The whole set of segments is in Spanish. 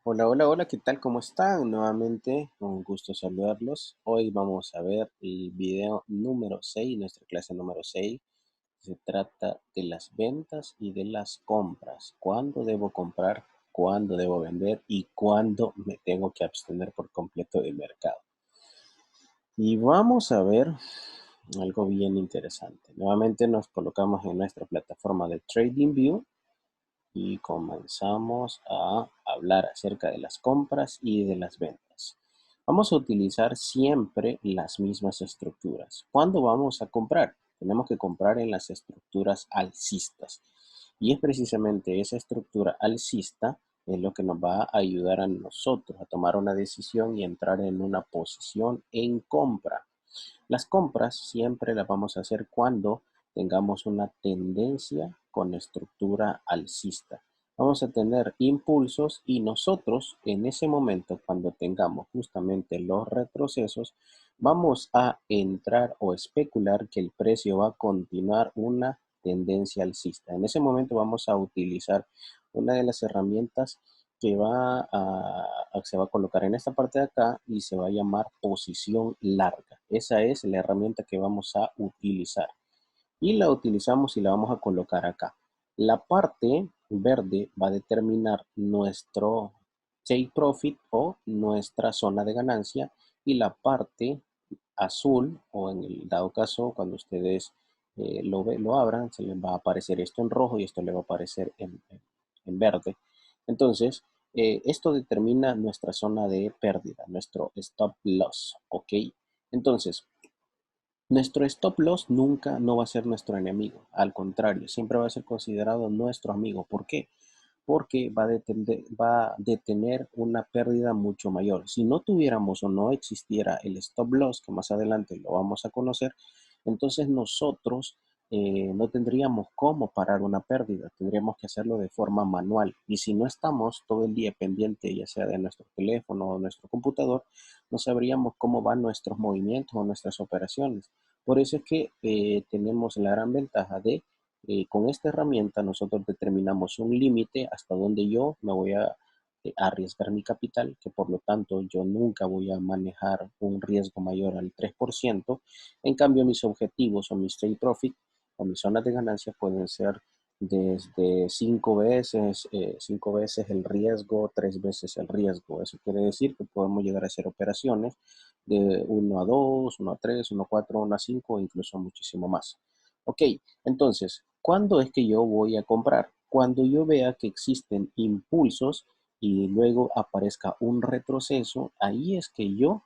Hola, hola, hola, ¿qué tal? ¿Cómo están? Nuevamente, un gusto saludarlos. Hoy vamos a ver el video número 6, nuestra clase número 6. Se trata de las ventas y de las compras. ¿Cuándo debo comprar? ¿Cuándo debo vender? ¿Y cuándo me tengo que abstener por completo del mercado? Y vamos a ver algo bien interesante. Nuevamente nos colocamos en nuestra plataforma de TradingView y comenzamos a hablar acerca de las compras y de las ventas. Vamos a utilizar siempre las mismas estructuras. ¿Cuándo vamos a comprar? Tenemos que comprar en las estructuras alcistas. Y es precisamente esa estructura alcista es lo que nos va a ayudar a nosotros a tomar una decisión y entrar en una posición en compra. Las compras siempre las vamos a hacer cuando tengamos una tendencia con estructura alcista. Vamos a tener impulsos y nosotros en ese momento, cuando tengamos justamente los retrocesos, vamos a entrar o especular que el precio va a continuar una tendencia alcista. En ese momento vamos a utilizar una de las herramientas que se va a colocar en esta parte de acá y se va a llamar posición larga. Esa es la herramienta que vamos a utilizar y la utilizamos y la vamos a colocar acá. La parte verde va a determinar nuestro take profit o nuestra zona de ganancia y la parte azul o en el dado caso cuando ustedes lo abran se les va a aparecer esto en rojo y esto le va a aparecer en verde. Entonces, esto determina nuestra zona de pérdida, nuestro stop loss, ¿ok? Entonces, nuestro stop loss nunca no va a ser nuestro enemigo, al contrario, siempre va a ser considerado nuestro amigo. ¿Por qué? Porque va a detener una pérdida mucho mayor. Si no tuviéramos o no existiera el stop loss, que más adelante lo vamos a conocer, entonces nosotros no tendríamos cómo parar una pérdida, tendríamos que hacerlo de forma manual. Y si no estamos todo el día pendiente, ya sea de nuestro teléfono o nuestro computador, no sabríamos cómo van nuestros movimientos o nuestras operaciones. Por eso es que tenemos la gran ventaja de con esta herramienta nosotros determinamos un límite hasta donde yo me voy a arriesgar mi capital, que por lo tanto yo nunca voy a manejar un riesgo mayor al 3%. En cambio, mis objetivos o mis take profit o mis zonas de ganancia pueden ser desde 5 veces el riesgo, 3 veces el riesgo. Eso quiere decir que podemos llegar a hacer operaciones de 1 a 2, 1 a 3, 1 a 4, 1 a 5, incluso muchísimo más. Ok, entonces, ¿cuándo es que yo voy a comprar? Cuando yo vea que existen impulsos y luego aparezca un retroceso, ahí es que yo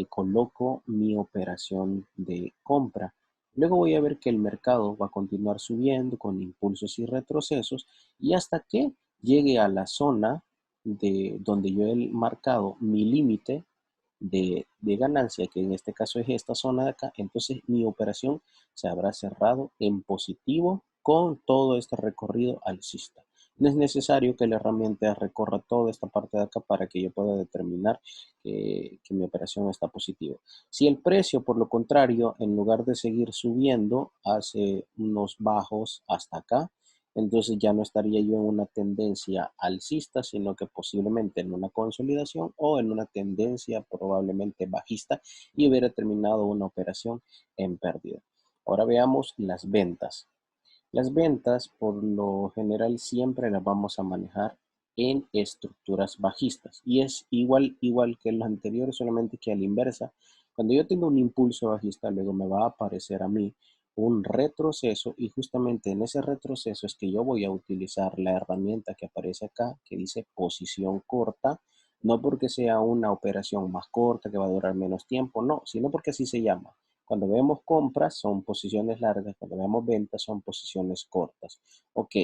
coloco mi operación de compra. Luego voy a ver que el mercado va a continuar subiendo con impulsos y retrocesos y hasta que llegue a la zona de donde yo he marcado mi límite de ganancia, que en este caso es esta zona de acá, entonces mi operación se habrá cerrado en positivo con todo este recorrido alcista. No es necesario que la herramienta recorra toda esta parte de acá para que yo pueda determinar que mi operación está positiva. Si el precio, por lo contrario, en lugar de seguir subiendo, hace unos bajos hasta acá, entonces ya no estaría yo en una tendencia alcista, sino que posiblemente en una consolidación o en una tendencia probablemente bajista y hubiera terminado una operación en pérdida. Ahora veamos las ventas. Las ventas, por lo general, siempre las vamos a manejar en estructuras bajistas y es igual que los anteriores, solamente que a la inversa. Cuando yo tengo un impulso bajista, luego me va a aparecer a mí un retroceso y justamente en ese retroceso es que yo voy a utilizar la herramienta que aparece acá, que dice posición corta, no porque sea una operación más corta que va a durar menos tiempo, no, sino porque así se llama. Cuando vemos compras son posiciones largas, cuando vemos ventas son posiciones cortas. Ok,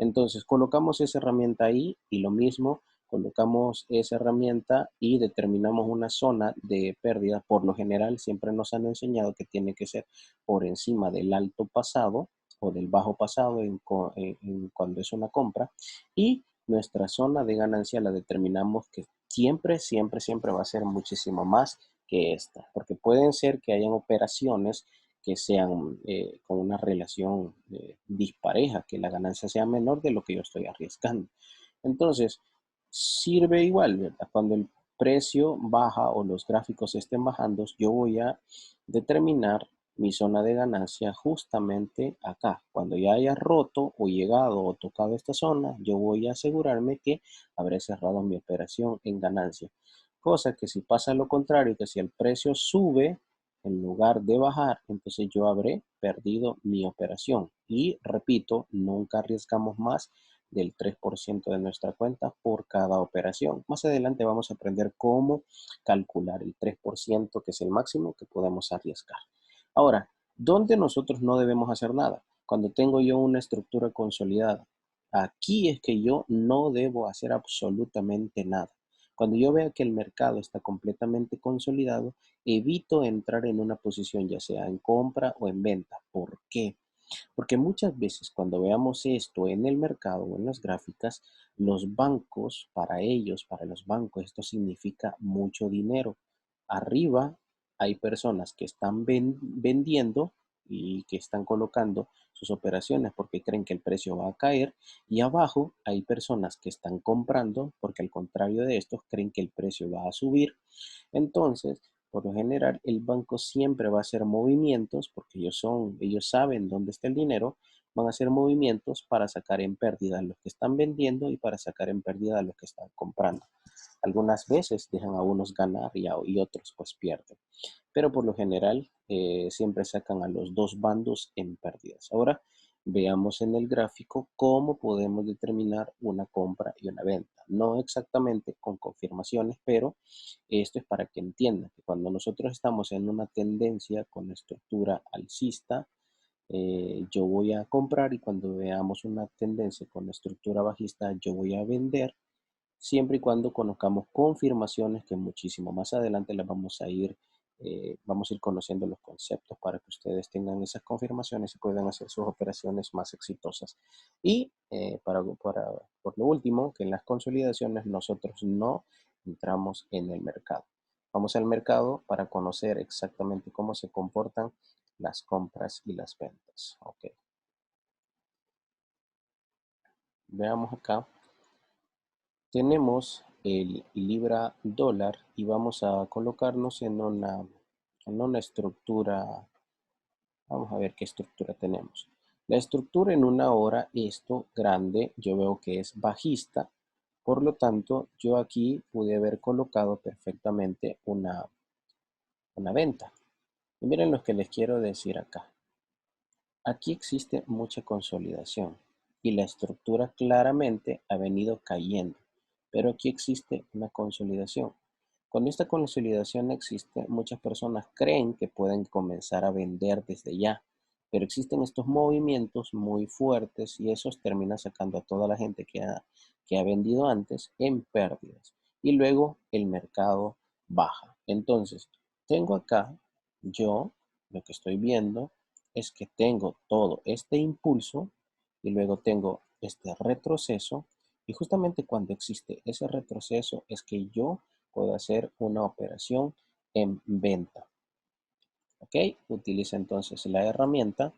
entonces colocamos esa herramienta ahí y lo mismo, colocamos esa herramienta y determinamos una zona de pérdida. Por lo general siempre nos han enseñado que tiene que ser por encima del alto pasado o del bajo pasado cuando es una compra y nuestra zona de ganancia la determinamos que siempre va a ser muchísimo más que esta, porque pueden ser que hayan operaciones que sean con una relación dispareja, que la ganancia sea menor de lo que yo estoy arriesgando. Entonces, sirve igual, ¿verdad? Cuando el precio baja o los gráficos estén bajando, yo voy a determinar mi zona de ganancia justamente acá. Cuando ya haya roto o llegado o tocado esta zona, yo voy a asegurarme que habré cerrado mi operación en ganancia. Cosa que si pasa lo contrario, que si el precio sube en lugar de bajar, entonces yo habré perdido mi operación. Y repito, nunca arriesgamos más del 3% de nuestra cuenta por cada operación. Más adelante vamos a aprender cómo calcular el 3%, que es el máximo que podemos arriesgar. Ahora, ¿dónde nosotros no debemos hacer nada? Cuando tengo yo una estructura consolidada. Aquí es que yo no debo hacer absolutamente nada. Cuando yo vea que el mercado está completamente consolidado, evito entrar en una posición ya sea en compra o en venta. ¿Por qué? Porque muchas veces cuando veamos esto en el mercado o en las gráficas, los bancos, para ellos, para los bancos, esto significa mucho dinero. Arriba hay personas que están vendiendo y que están colocando sus operaciones porque creen que el precio va a caer, y abajo hay personas que están comprando porque al contrario de estos creen que el precio va a subir. Entonces, por lo general, el banco siempre va a hacer movimientos, porque ellos saben dónde está el dinero, van a hacer movimientos para sacar en pérdida a los que están vendiendo y para sacar en pérdida a los que están comprando. Algunas veces dejan a unos ganar y otros pues pierden, pero por lo general siempre sacan a los dos bandos en pérdidas. Ahora veamos en el gráfico cómo podemos determinar una compra y una venta. No exactamente con confirmaciones, pero esto es para que entiendan que cuando nosotros estamos en una tendencia con estructura alcista, yo voy a comprar, y cuando veamos una tendencia con estructura bajista, yo voy a vender, siempre y cuando conozcamos confirmaciones que muchísimo más adelante las vamos a ir conociendo los conceptos para que ustedes tengan esas confirmaciones y puedan hacer sus operaciones más exitosas. Y por lo último, que en las consolidaciones nosotros no entramos en el mercado. Vamos al mercado para conocer exactamente cómo se comportan las compras y las ventas. Ok, veamos acá. Tenemos el libra dólar y vamos a colocarnos en una estructura. Vamos a ver qué estructura tenemos. La estructura en una hora, esto grande, yo veo que es bajista. Por lo tanto, yo aquí pude haber colocado perfectamente una venta. Y miren lo que les quiero decir acá. Aquí existe mucha consolidación y la estructura claramente ha venido cayendo, pero aquí existe una consolidación. Cuando esta consolidación existe, muchas personas creen que pueden comenzar a vender desde ya, pero existen estos movimientos muy fuertes y esos terminan sacando a toda la gente que ha vendido antes en pérdidas, y luego el mercado baja. Entonces, tengo acá yo lo que estoy viendo es que tengo todo este impulso y luego tengo este retroceso, y justamente cuando existe ese retroceso es que yo puedo hacer una operación en venta. ¿Ok? Utiliza entonces la herramienta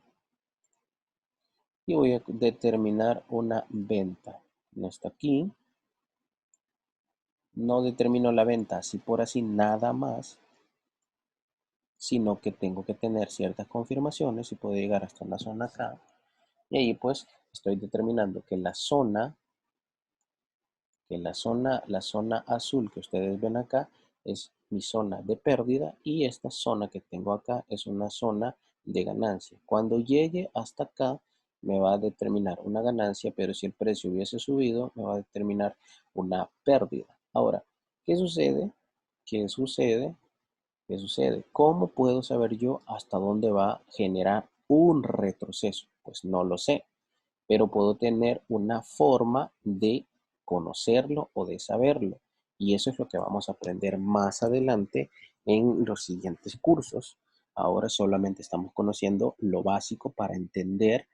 y voy a determinar una venta. No está aquí. No determino la venta así por así nada más, sino que tengo que tener ciertas confirmaciones y puedo llegar hasta una zona acá. Y ahí pues estoy determinando que la zona azul que ustedes ven acá es mi zona de pérdida, y esta zona que tengo acá es una zona de ganancia. Cuando llegue hasta acá me va a determinar una ganancia, pero si el precio hubiese subido me va a determinar una pérdida. Ahora, ¿qué sucede? ¿Qué sucede? ¿Qué sucede? ¿Cómo puedo saber yo hasta dónde va a generar un retroceso? Pues no lo sé, pero puedo tener una forma de conocerlo o de saberlo. Y eso es lo que vamos a aprender más adelante en los siguientes cursos. Ahora solamente estamos conociendo lo básico para entender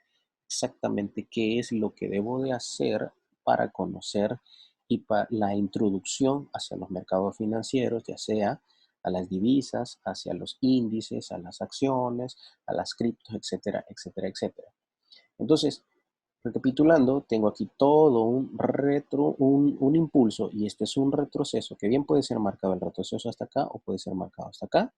exactamente qué es lo que debo de hacer para conocer y para la introducción hacia los mercados financieros, ya sea a las divisas, hacia los índices, a las acciones, a las criptos, etcétera, etcétera, etcétera. Entonces, Recapitulando, tengo aquí todo un impulso y este es un retroceso que bien puede ser marcado el retroceso hasta acá o puede ser marcado hasta acá.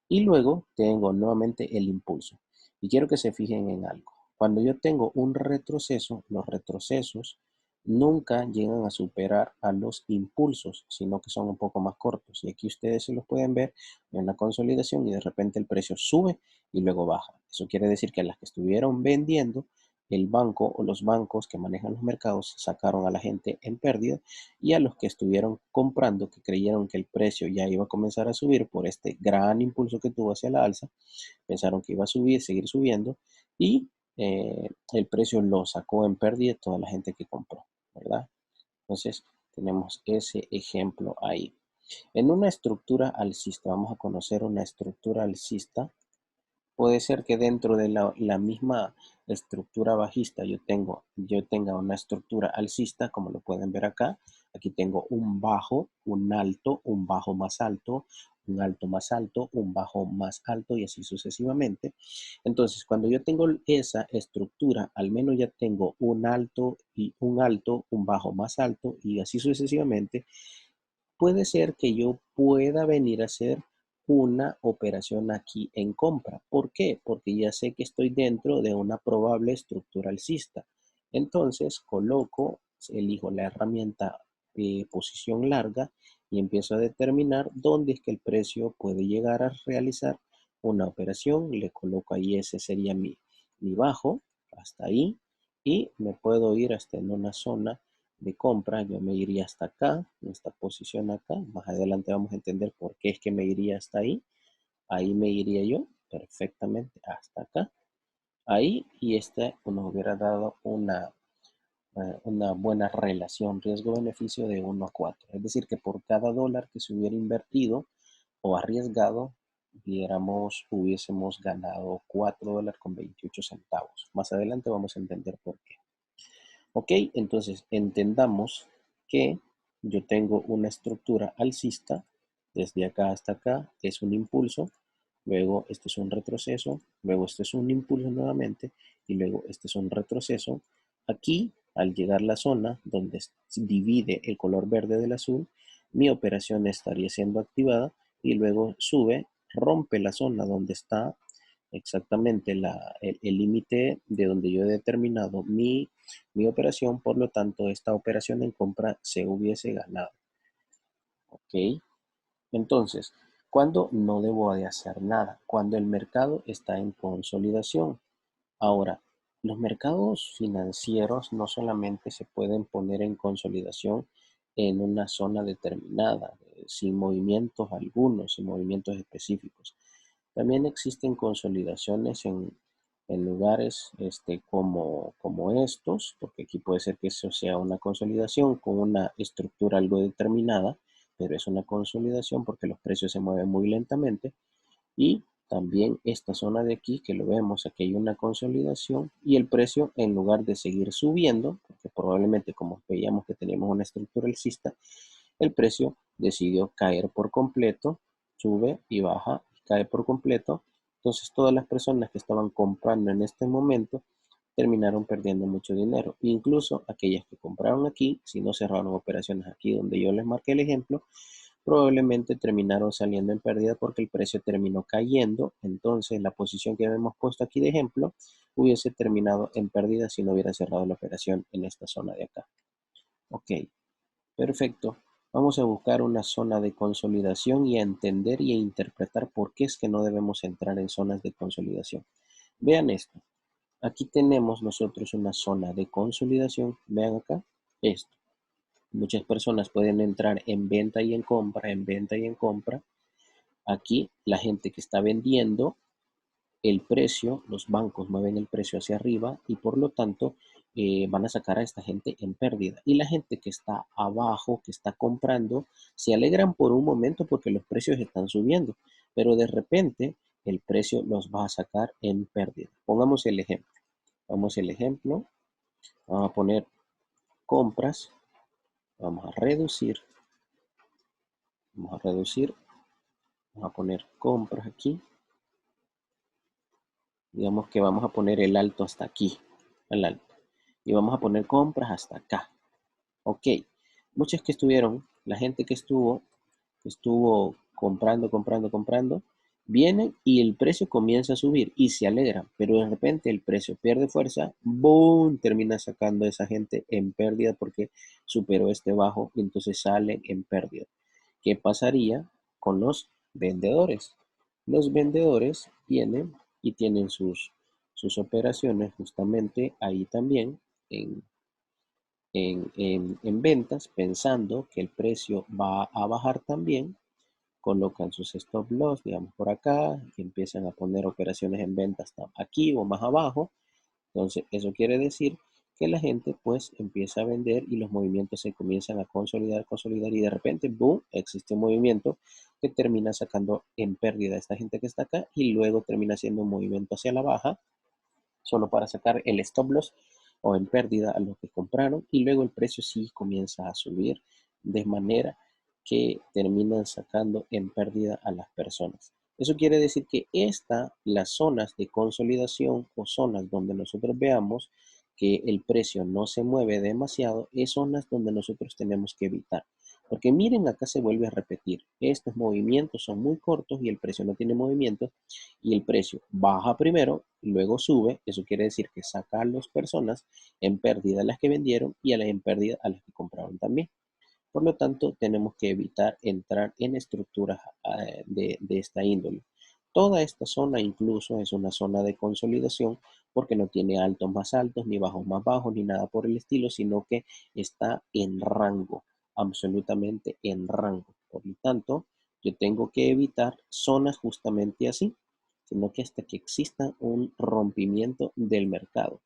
Y luego tengo nuevamente el impulso. Y quiero que se fijen en algo. Cuando yo tengo un retroceso, los retrocesos nunca llegan a superar a los impulsos, sino que son un poco más cortos. Y aquí ustedes se los pueden ver en una consolidación y de repente el precio sube y luego baja. Eso quiere decir que las que estuvieron vendiendo, el banco o los bancos que manejan los mercados sacaron a la gente en pérdida y a los que estuvieron comprando, que creyeron que el precio ya iba a comenzar a subir por este gran impulso que tuvo hacia la alza, pensaron que iba a subir, seguir subiendo y el precio lo sacó en pérdida toda la gente que compró, ¿verdad? Entonces tenemos ese ejemplo ahí. En una estructura alcista, vamos a conocer una estructura alcista. Puede ser que dentro de la misma estructura bajista yo tenga una estructura alcista, como lo pueden ver acá. Aquí tengo un bajo, un alto, un bajo más alto, un alto más alto, un bajo más alto y así sucesivamente. Entonces, cuando yo tengo esa estructura, al menos ya tengo un alto, un bajo más alto y así sucesivamente. Puede ser que yo pueda venir a hacer una operación aquí en compra. ¿Por qué? Porque ya sé que estoy dentro de una probable estructura alcista. Entonces elijo la herramienta posición larga y empiezo a determinar dónde es que el precio puede llegar a realizar una operación. Le coloco ahí, ese sería mi bajo, hasta ahí, y me puedo ir hasta en una zona de compra. Yo me iría hasta acá, en esta posición acá. Más adelante vamos a entender por qué es que me iría hasta ahí. Ahí me iría yo perfectamente hasta acá. Ahí, y este nos hubiera dado una buena relación riesgo-beneficio de 1 a 4. Es decir, que por cada dólar que se hubiera invertido o arriesgado, hubiésemos ganado $4.28. Más adelante vamos a entender por qué. Ok, entonces entendamos que yo tengo una estructura alcista, desde acá hasta acá es un impulso, luego este es un retroceso, luego este es un impulso nuevamente y luego este es un retroceso. Aquí, al llegar a la zona donde divide el color verde del azul, mi operación estaría siendo activada y luego sube, rompe la zona donde está exactamente el límite de donde yo he determinado mi operación. Por lo tanto, esta operación en compra se hubiese ganado. ¿Ok? Entonces, ¿cuándo no debo de hacer nada? Cuando el mercado está en consolidación. Ahora, los mercados financieros no solamente se pueden poner en consolidación en una zona determinada, sin movimientos algunos, sin movimientos específicos. También existen consolidaciones en lugares como estos, porque aquí puede ser que eso sea una consolidación con una estructura algo determinada, pero es una consolidación porque los precios se mueven muy lentamente. Y también esta zona de aquí, que lo vemos, aquí hay una consolidación y el precio, en lugar de seguir subiendo, porque probablemente como veíamos que teníamos una estructura alcista, el precio decidió caer por completo, sube y baja, y cae por completo. Entonces todas las personas que estaban comprando en este momento terminaron perdiendo mucho dinero. Incluso aquellas que compraron aquí, si no cerraron operaciones aquí donde yo les marqué el ejemplo, probablemente terminaron saliendo en pérdida porque el precio terminó cayendo. Entonces la posición que hemos puesto aquí de ejemplo hubiese terminado en pérdida si no hubiera cerrado la operación en esta zona de acá. Ok, perfecto. Vamos a buscar una zona de consolidación y a entender y a interpretar por qué es que no debemos entrar en zonas de consolidación. Vean esto. Aquí tenemos nosotros una zona de consolidación. Vean acá esto. Muchas personas pueden entrar en venta y en compra, en venta y en compra. Aquí la gente que está vendiendo el precio, los bancos mueven el precio hacia arriba y por lo tanto van a sacar a esta gente en pérdida. Y la gente que está abajo, que está comprando, se alegran por un momento porque los precios están subiendo, pero de repente el precio los va a sacar en pérdida. Pongamos el ejemplo. Vamos el ejemplo. Vamos a poner compras. Vamos a reducir. Vamos a reducir. Vamos a poner compras aquí. Digamos que vamos a poner el alto hasta aquí. El alto. y vamos a poner compras hasta acá. Ok, muchos que estuvieron, la gente que estuvo comprando, vienen y el precio comienza a subir y se alegra, pero de repente el precio pierde fuerza, ¡boom! Termina sacando a esa gente en pérdida porque superó este bajo y entonces sale en pérdida. ¿Qué pasaría con los vendedores? Los vendedores vienen y tienen sus operaciones justamente ahí también en, en ventas, pensando que el precio va a bajar también, colocan sus stop loss, digamos por acá, y empiezan a poner operaciones en venta hasta aquí o más abajo. Entonces, eso quiere decir que la gente pues empieza a vender y los movimientos se comienzan a consolidar y de repente, boom, existe un movimiento que termina sacando en pérdida a esta gente que está acá y luego termina haciendo un movimiento hacia la baja solo para sacar el stop loss o en pérdida a los que compraron y luego el precio sí comienza a subir de manera que terminan sacando en pérdida a las personas. Eso quiere decir que las zonas de consolidación o zonas donde nosotros veamos que el precio no se mueve demasiado, es zonas donde nosotros tenemos que evitar. Porque miren, acá se vuelve a repetir. Estos movimientos son muy cortos y el precio no tiene movimiento y el precio baja primero, luego sube. Eso quiere decir que saca a las personas en pérdida a las que vendieron y a las en pérdida a las que compraron también. Por lo tanto, tenemos que evitar entrar en estructuras de esta índole. Toda esta zona incluso es una zona de consolidación porque no tiene altos más altos, ni bajos más bajos, ni nada por el estilo, sino que está en rango, absolutamente en rango. Por lo tanto, yo tengo que evitar zonas justamente así, sino que hasta que exista un rompimiento del mercado.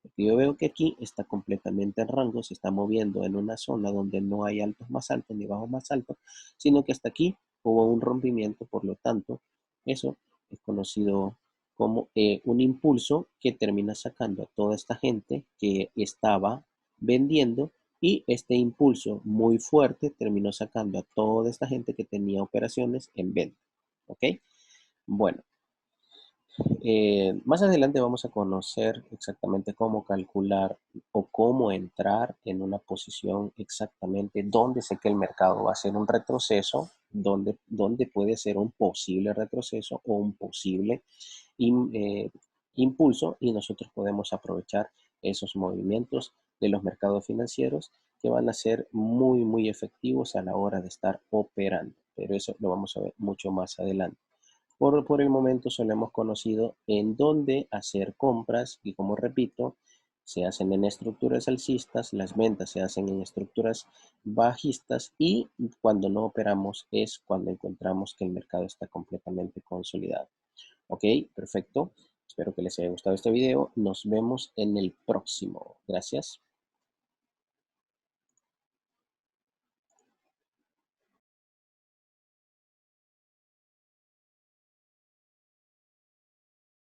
Porque yo veo que aquí está completamente en rango, se está moviendo en una zona donde no hay altos más altos ni bajos más altos, sino que hasta aquí hubo un rompimiento, por lo tanto, eso es conocido como un impulso que termina sacando a toda esta gente que estaba vendiendo y este impulso muy fuerte terminó sacando a toda esta gente que tenía operaciones en venta. ¿Ok? Bueno, más adelante vamos a conocer exactamente cómo calcular o cómo entrar en una posición exactamente donde sé que el mercado va a hacer un retroceso, donde puede ser un posible retroceso o un posible impulso y nosotros podemos aprovechar esos movimientos de los mercados financieros que van a ser muy, muy efectivos a la hora de estar operando. Pero eso lo vamos a ver mucho más adelante. Por el momento solo hemos conocido en dónde hacer compras y como repito, se hacen en estructuras alcistas, las ventas se hacen en estructuras bajistas y cuando no operamos es cuando encontramos que el mercado está completamente consolidado. Ok, perfecto. Espero que les haya gustado este video. Nos vemos en el próximo. Gracias.